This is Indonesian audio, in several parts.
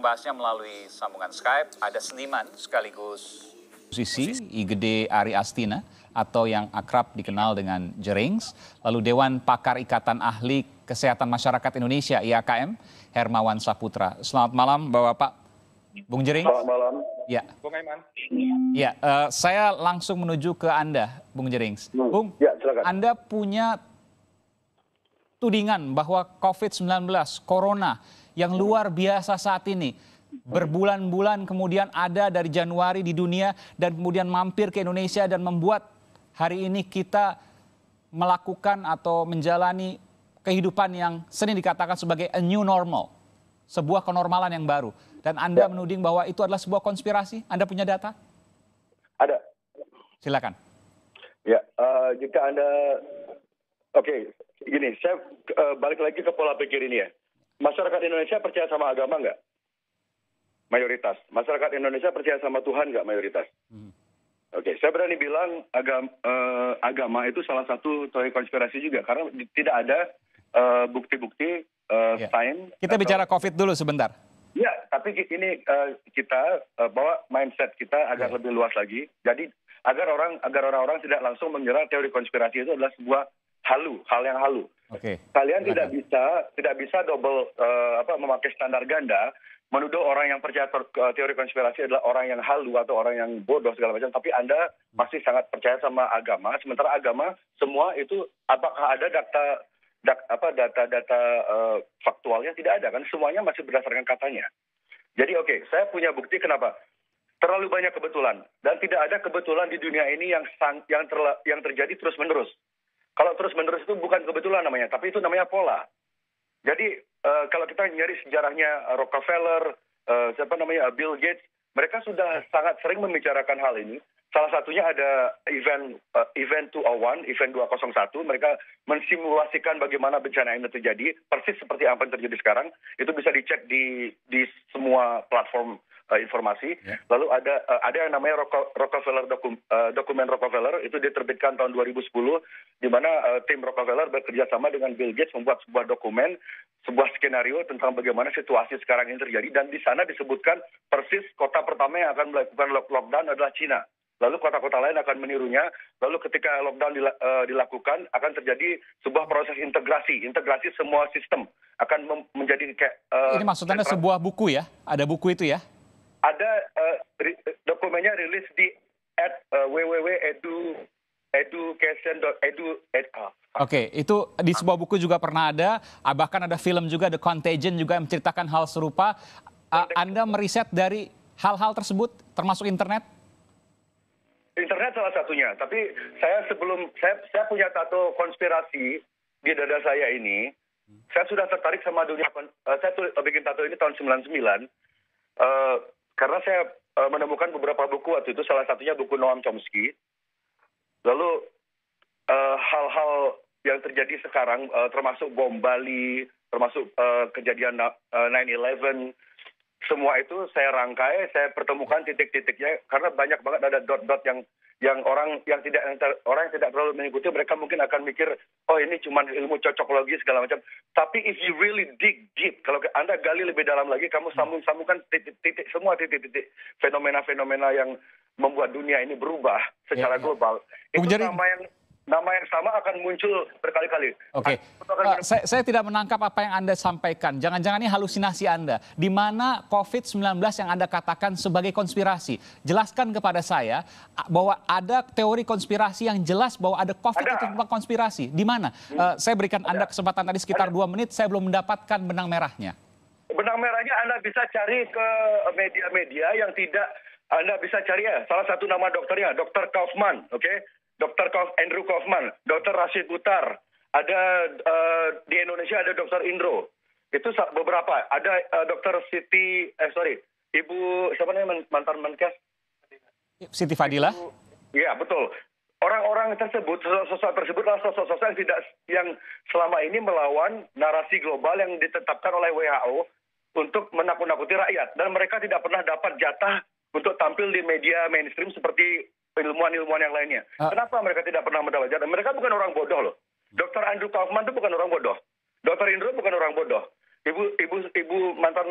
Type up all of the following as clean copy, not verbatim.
membahasnya melalui sambungan Skype. Ada seniman sekaligus musisi Igede Ari Astina atau yang akrab dikenal dengan Jerings, lalu Dewan Pakar Ikatan Ahli Kesehatan Masyarakat Indonesia IAKM, Hermawan Saputra. Selamat malam Bapak Bung Jerings. Selamat malam. Ya. Bung Aiman. Ya, saya langsung menuju ke Anda, Bung Jerings. Bung, ya, silakan. Anda punya tudingan bahwa COVID-19, Corona yang luar biasa saat ini, berbulan-bulan kemudian ada dari Januari di dunia dan kemudian mampir ke Indonesia dan membuat hari ini kita melakukan atau menjalani kehidupan yang sering dikatakan sebagai a new normal, sebuah kenormalan yang baru. Dan Anda menuding bahwa itu adalah sebuah konspirasi. Anda punya data? Ada. Silakan. Ya, jika Anda, oke, gini, saya balik lagi ke pola pikir ini ya. Masyarakat Indonesia percaya sama agama nggak? Mayoritas. Masyarakat Indonesia percaya sama Tuhan nggak? Mayoritas. Oke, saya berani bilang agama itu salah satu teori konspirasi juga. Karena tidak ada bukti-bukti sains. Kita bicara COVID dulu sebentar. Ya, tapi ini kita bawa mindset kita agar lebih luas lagi. Jadi agar orang-orang tidak langsung mengira teori konspirasi itu adalah sebuah hal yang halu. Kalian tidak bisa double memakai standar ganda, menuduh orang yang percaya teori konspirasi adalah orang yang halu atau orang yang bodoh segala macam. Tapi Anda masih sangat percaya sama agama. Sementara agama semua itu apakah ada data faktualnya? Tidak ada kan, semuanya masih berdasarkan katanya. Jadi oke, saya punya bukti kenapa terlalu banyak kebetulan dan tidak ada kebetulan di dunia ini yang terjadi terus menerus. Kalau terus menerus itu bukan kebetulan namanya, tapi itu namanya pola. Jadi kalau kita nyari sejarahnya Rockefeller, Bill Gates, mereka sudah sangat sering membicarakan hal ini. Salah satunya ada event 201, event 201, mereka mensimulasikan bagaimana bencana ini terjadi, persis seperti apa yang terjadi sekarang. Itu bisa dicek di semua platform informasi. Lalu ada yang namanya Rockefeller dokumen Rockefeller, itu diterbitkan tahun 2010, di mana tim Rockefeller bekerja sama dengan Bill Gates membuat sebuah dokumen, sebuah skenario tentang bagaimana situasi sekarang ini terjadi, dan di sana disebutkan persis kota pertama yang akan melakukan lockdown adalah Cina. Lalu kota-kota lain akan menirunya. Lalu ketika lockdown dilakukan, akan terjadi sebuah proses integrasi semua sistem akan menjadi kayak. Ini maksudnya sebuah buku ya? Ada buku itu ya? Ada dokumennya rilis di www.education.edu. Oke, itu di sebuah buku juga pernah ada. Bahkan ada film juga, The Contagion juga yang menceritakan hal serupa. Anda meriset dari hal-hal tersebut, termasuk internet? Internet salah satunya, tapi saya punya tato konspirasi di dada saya ini. Saya sudah tertarik sama dunia, saya bikin tato ini tahun 99, karena saya menemukan beberapa buku waktu itu, salah satunya buku Noam Chomsky. Lalu hal-hal yang terjadi sekarang, termasuk bom Bali, termasuk kejadian 9/11, semua itu saya rangkai, saya pertemukan titik-titiknya, karena banyak banget ada dot-dot yang orang yang tidak terlalu mengikuti, mereka mungkin akan mikir, oh ini cuma ilmu cocokologi segala macam. Tapi if you really dig deep, kalau Anda gali lebih dalam lagi, kamu sambung-sambungkan titik-titik, semua titik-titik fenomena-fenomena yang membuat dunia ini berubah secara global. Itu nama yang sama akan muncul berkali-kali. Oke, saya tidak menangkap apa yang Anda sampaikan. Jangan-jangan ini halusinasi Anda. Di mana COVID-19 yang Anda katakan sebagai konspirasi? Jelaskan kepada saya bahwa ada teori konspirasi yang jelas bahwa ada COVID itu tentang konspirasi. Di mana? Saya berikan Anda kesempatan tadi sekitar 2 menit, saya belum mendapatkan benang merahnya. Benang merahnya Anda bisa cari ke media-media yang tidak, Anda bisa cari ya. Salah satu nama dokternya, Dr. Kaufman, oke? Dr. Andrew Kaufman, Dr. Rashid Uttar, ada di Indonesia ada Dr. Indro. Itu beberapa. Ada Dr. Ibu siapa namanya mantan Menkes? Siti Fadila. Iya, betul. Orang-orang tersebut, sosok tersebut adalah sosok-sosok yang selama ini melawan narasi global yang ditetapkan oleh WHO untuk menakut-nakuti rakyat, dan mereka tidak pernah dapat jatah untuk tampil di media mainstream seperti ilmuwan-ilmuwan yang lainnya. Kenapa mereka tidak pernah mendapat jatah? Mereka bukan orang bodoh loh. Dr. Andrew Kaufman itu bukan orang bodoh. Dr. Indro bukan orang bodoh. ibu mantan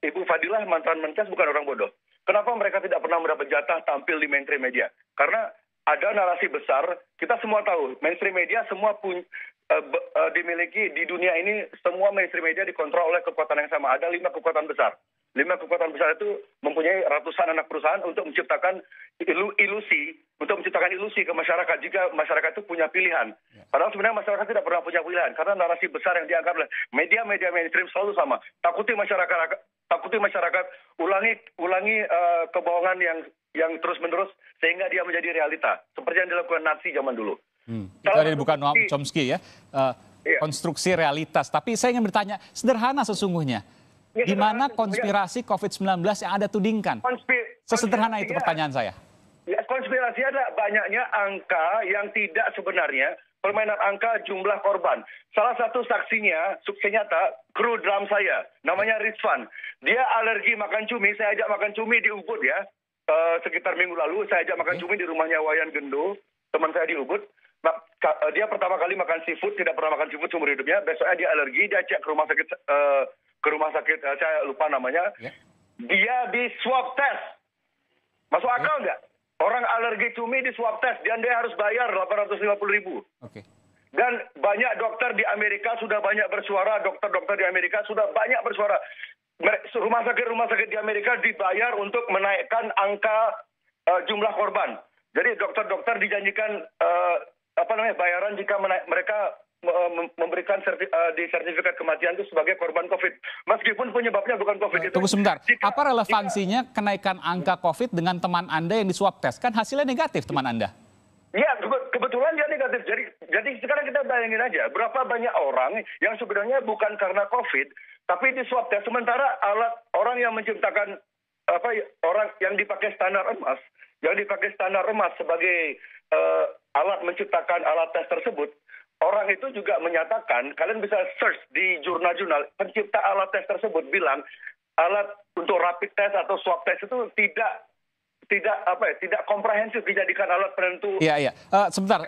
Ibu Fadilah mantan Menkes bukan orang bodoh. Kenapa mereka tidak pernah mendapat jatah tampil di mainstream media? Karena ada narasi besar, kita semua tahu, mainstream media semua dimiliki di dunia ini, semua mainstream media dikontrol oleh kekuatan yang sama. Ada 5 kekuatan besar. 5 kekuatan besar itu mempunyai ratusan anak perusahaan untuk menciptakan ilusi ke masyarakat jika masyarakat itu punya pilihan. Padahal sebenarnya masyarakat tidak pernah punya pilihan karena narasi besar yang dianggap oleh media-media mainstream selalu sama. Takuti masyarakat ulangi kebohongan yang terus-menerus sehingga dia menjadi realita seperti yang dilakukan Nazi zaman dulu. Itu ada bukan Noam Chomsky ya, konstruksi realitas. Tapi saya ingin bertanya, sederhana sesungguhnya. Di mana konspirasi COVID-19 yang Anda tudingkan? Sesederhana itu pertanyaan saya. Ya, konspirasi ada banyaknya angka yang tidak sebenarnya, permainan angka jumlah korban. Salah satu saksinya, sukses nyata, kru drum saya, namanya Rizvan. Dia alergi makan cumi, saya ajak makan cumi di Ubud ya. Sekitar minggu lalu saya ajak makan cumi di rumahnya Wayan Gendo, teman saya di Ubud. Dia pertama kali makan seafood, tidak pernah makan seafood seumur hidupnya. Besoknya dia alergi, dia cek ke rumah sakit, saya lupa namanya. Dia di swab test. Masuk akal nggak? Orang alergi cumi di swab test, dan dia harus bayar 850.000. Dan banyak dokter di Amerika sudah banyak bersuara, dokter-dokter di Amerika sudah banyak bersuara. Rumah sakit di Amerika dibayar untuk menaikkan angka jumlah korban. Jadi dokter-dokter dijanjikan bayaran jika mereka memberikan sertifikat kematian itu sebagai korban COVID. Meskipun penyebabnya bukan COVID itu. Tunggu sebentar, apa relevansinya kenaikan angka COVID dengan teman Anda yang di swab test? Kan hasilnya negatif teman Anda. Ya, kebetulan dia negatif. Jadi sekarang kita bayangin aja, berapa banyak orang yang sebenarnya bukan karena COVID, tapi di swab test. Sementara orang yang menciptakan, orang yang dipakai standar emas, sebagai alat menciptakan alat tes tersebut, orang itu juga menyatakan, kalian bisa search di jurnal-jurnal, pencipta alat tes tersebut bilang, alat untuk rapid test atau swab test itu tidak komprehensif dijadikan alat penentu. Iya. Sebentar,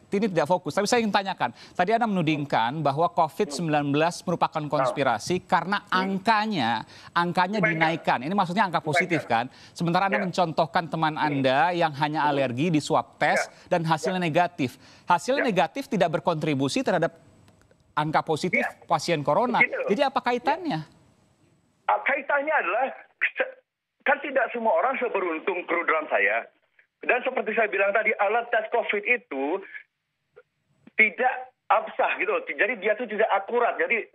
ini tidak fokus. Tapi saya ingin tanyakan. Tadi Anda menudingkan bahwa COVID-19 merupakan konspirasi karena angkanya dinaikkan. Ini maksudnya angka positif kan? Sementara Anda mencontohkan teman Anda yang hanya alergi di swab test dan hasilnya negatif. Hasilnya negatif tidak berkontribusi terhadap angka positif pasien corona. Jadi apa kaitannya? Kaitannya adalah kan tidak semua orang seberuntung kru drum saya. Dan seperti saya bilang tadi, alat tes COVID itu tidak absah gitu. Jadi dia itu tidak akurat. Jadi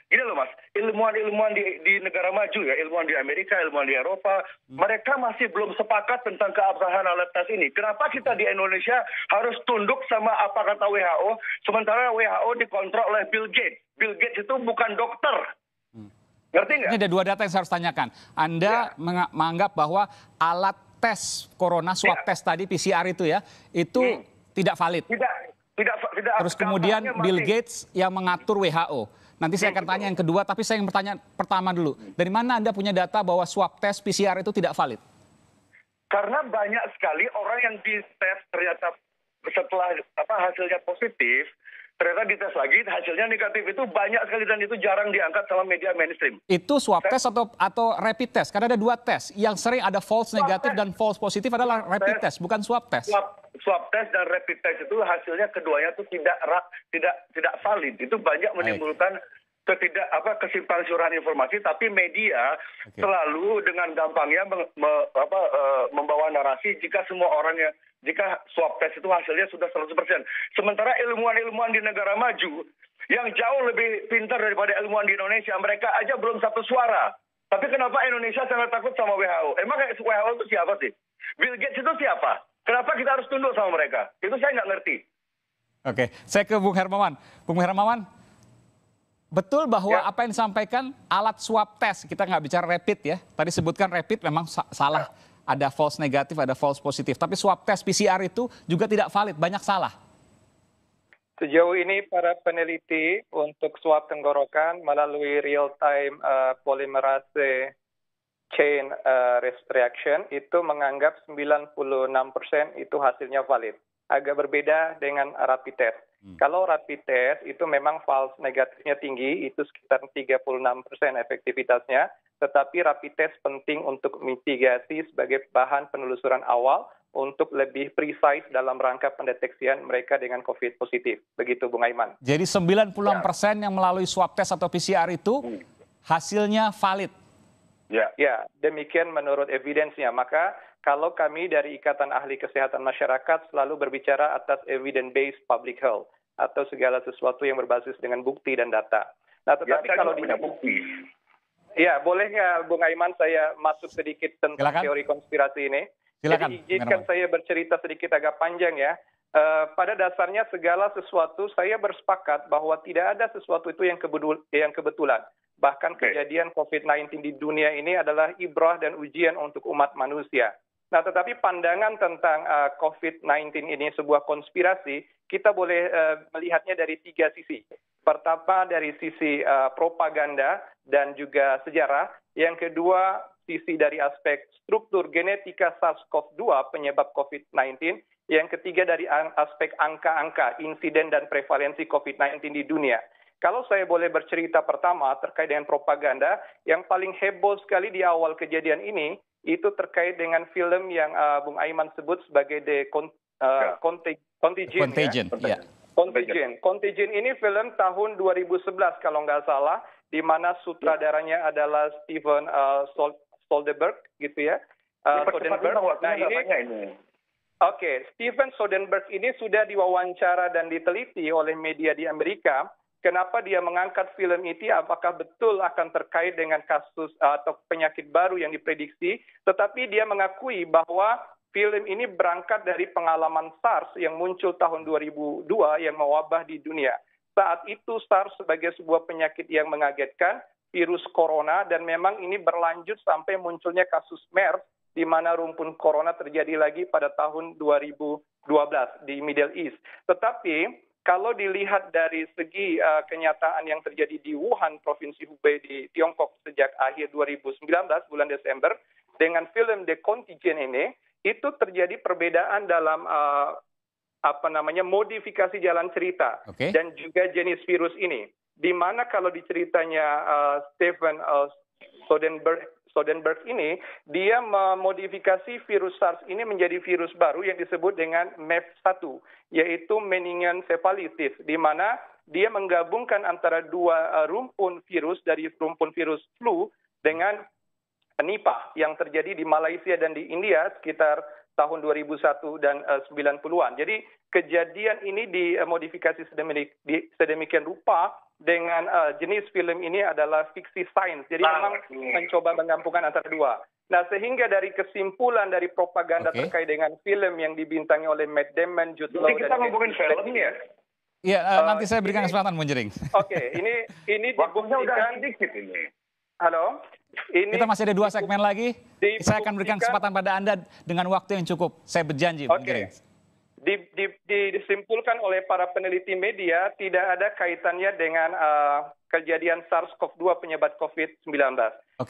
gini loh Mas, ilmuwan di negara maju ya, ilmuwan di Amerika, ilmuwan di Eropa, mereka masih belum sepakat tentang keabsahan alat tes ini. Kenapa kita di Indonesia harus tunduk sama apa kata WHO, sementara WHO dikontrol oleh Bill Gates. Bill Gates itu bukan dokter. Ngerti nggak? Ini ada 2 data yang saya harus tanyakan. Anda menganggap bahwa alat tes corona, swab test tadi, PCR itu ya, itu tidak valid. Tidak. Terus kemudian Bill Gates yang mengatur WHO. Nanti saya akan tanya yang kedua, tapi saya ingin bertanya pertama dulu. Dari mana Anda punya data bahwa swab test PCR itu tidak valid? Karena banyak sekali orang yang dites ternyata setelah hasilnya positif, ternyata dites lagi hasilnya negatif. Itu banyak sekali dan itu jarang diangkat sama media mainstream. Itu swab test atau rapid test? Karena ada 2 tes. Yang sering ada false negatif dan false positif adalah rapid test, bukan swab test. Swab test dan rapid test itu hasilnya keduanya itu tidak valid. Itu banyak menimbulkan kesimpang siuran informasi, tapi media selalu dengan gampangnya membawa narasi jika swab test itu hasilnya sudah 100%. Sementara ilmuwan-ilmuwan di negara maju yang jauh lebih pintar daripada ilmuwan di Indonesia, mereka aja belum satu suara. Tapi kenapa Indonesia sangat takut sama WHO? Emang WHO itu siapa sih? Bill Gates itu siapa? Kenapa kita harus tunduk sama mereka? Itu saya nggak ngerti. Oke, saya ke Bung Hermawan. Bung Hermawan, betul bahwa apa yang disampaikan alat swab test, kita nggak bicara rapid ya. Tadi sebutkan rapid memang salah. Ada false negatif, ada false positif. Tapi swab test PCR itu juga tidak valid, banyak salah. Sejauh ini para peneliti untuk swab tenggorokan melalui real-time polymerase chain reaction itu menganggap 96% itu hasilnya valid. agak berbeda dengan rapid test. Kalau rapid test itu memang false negatifnya tinggi, itu sekitar 36% efektivitasnya, tetapi rapid test penting untuk mitigasi sebagai bahan penelusuran awal untuk lebih precise dalam rangka pendeteksian mereka dengan COVID positif. Begitu, Bung Aiman. Jadi 96% yang melalui swab test atau PCR itu hasilnya valid. Ya, demikian menurut evidence-nya. Maka kalau kami dari Ikatan Ahli Kesehatan Masyarakat selalu berbicara atas evidence-based public health atau segala sesuatu yang berbasis dengan bukti dan data. Nah, tetapi kalau punya bukti. Ya, boleh nggak Bung Aiman saya masuk sedikit tentang Silakan. teori konspirasi ini? Silakan, Jadi izinkan saya bercerita sedikit agak panjang ya. Pada dasarnya segala sesuatu saya bersepakat bahwa tidak ada sesuatu itu yang kebetulan. Bahkan kejadian COVID-19 di dunia ini adalah ibrah dan ujian untuk umat manusia. Nah, tetapi pandangan tentang COVID-19 ini sebuah konspirasi, kita boleh melihatnya dari 3 sisi. Pertama dari sisi propaganda dan juga sejarah. Yang kedua, sisi dari aspek struktur genetika SARS-CoV-2 penyebab COVID-19. Yang ketiga dari aspek angka-angka, insiden dan prevalensi COVID-19 di dunia. Kalau saya boleh bercerita pertama terkait dengan propaganda, yang paling heboh sekali di awal kejadian ini, itu terkait dengan film yang Bung Aiman sebut sebagai Contagion. Ya. Contagion ini film tahun 2011 kalau nggak salah, di mana sutradaranya adalah Steven Soderbergh, gitu ya. Soderbergh. Nah ini. Oke, Steven Soderbergh ini sudah diwawancara dan diteliti oleh media di Amerika. Kenapa dia mengangkat film itu? Apakah betul akan terkait dengan kasus atau penyakit baru yang diprediksi? Tetapi dia mengakui bahwa film ini berangkat dari pengalaman SARS yang muncul tahun 2002 yang mewabah di dunia. Saat itu SARS sebagai sebuah penyakit yang mengagetkan, virus corona, dan memang ini berlanjut sampai munculnya kasus MERS, di mana rumpun corona terjadi lagi pada tahun 2012 di Middle East. Tetapi kalau dilihat dari segi kenyataan yang terjadi di Wuhan, Provinsi Hubei di Tiongkok sejak akhir 2019, bulan Desember, dengan film The Contagion ini, itu terjadi perbedaan dalam modifikasi jalan cerita dan juga jenis virus ini. Di mana kalau diceritanya Steven Soderbergh ini, dia memodifikasi virus SARS ini menjadi virus baru yang disebut dengan MERS-1, yaitu meningoencephalitis, di mana dia menggabungkan antara dua rumpun virus dari rumpun virus flu dengan Nipah yang terjadi di Malaysia dan di India sekitar tahun 2001 dan 90-an. Jadi kejadian ini dimodifikasi sedemikian rupa dengan jenis film ini adalah fiksi sains. Jadi memang mencoba menggabungkan antara dua. Nah, sehingga dari kesimpulan dari propaganda terkait dengan film yang dibintangi oleh Matt Damon, Jude Law, kita ngomongin film ya? Iya, nanti saya berikan kesempatan Bung Jering. Oke, ini dibuktikan sedikit ini. Halo? Kita masih ada 2 segmen lagi. Saya akan berikan kesempatan pada Anda dengan waktu yang cukup. Saya berjanji, Bung Jering. Disimpulkan oleh para peneliti media tidak ada kaitannya dengan kejadian SARS-CoV-2 penyebab COVID-19.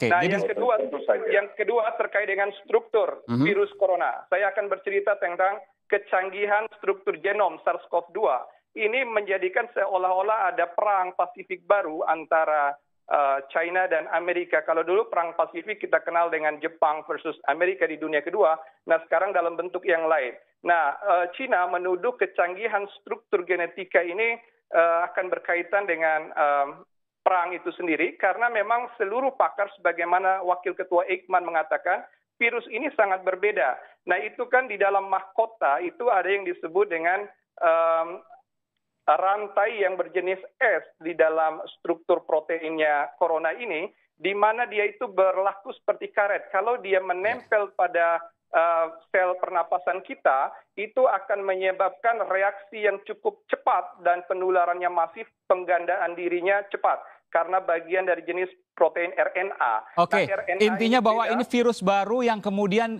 Nah, yang kedua terkait dengan struktur virus corona. Saya akan bercerita tentang kecanggihan struktur genom SARS-CoV-2. Ini menjadikan seolah-olah ada perang Pasifik baru antara China dan Amerika. Kalau dulu perang Pasifik kita kenal dengan Jepang versus Amerika di dunia kedua, nah sekarang dalam bentuk yang lain. Nah, China menuduh kecanggihan struktur genetika ini akan berkaitan dengan perang itu sendiri, karena memang seluruh pakar sebagaimana Wakil Ketua Eijkman mengatakan, virus ini sangat berbeda. Nah, itu kan di dalam mahkota itu ada yang disebut dengan rantai yang berjenis S di dalam struktur proteinnya corona ini, di mana dia itu berlaku seperti karet. Kalau dia menempel pada sel pernapasan kita, itu akan menyebabkan reaksi yang cukup cepat dan penularannya masif, penggandaan dirinya cepat. karena bagian dari jenis protein RNA. Oke, Nah, RNA intinya bahwa beda. ini virus baru yang kemudian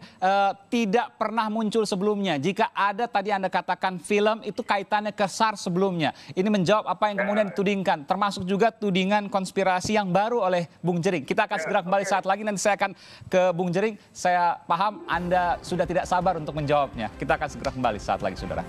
tidak pernah muncul sebelumnya. Jika ada tadi Anda katakan film itu kaitannya ke SARS sebelumnya. Ini menjawab apa yang kemudian ditudingkan, termasuk juga tudingan konspirasi yang baru oleh Bung Jering. Kita akan segera kembali saat lagi, nanti saya akan ke Bung Jering. Saya paham Anda sudah tidak sabar untuk menjawabnya. Kita akan segera kembali saat lagi, saudara.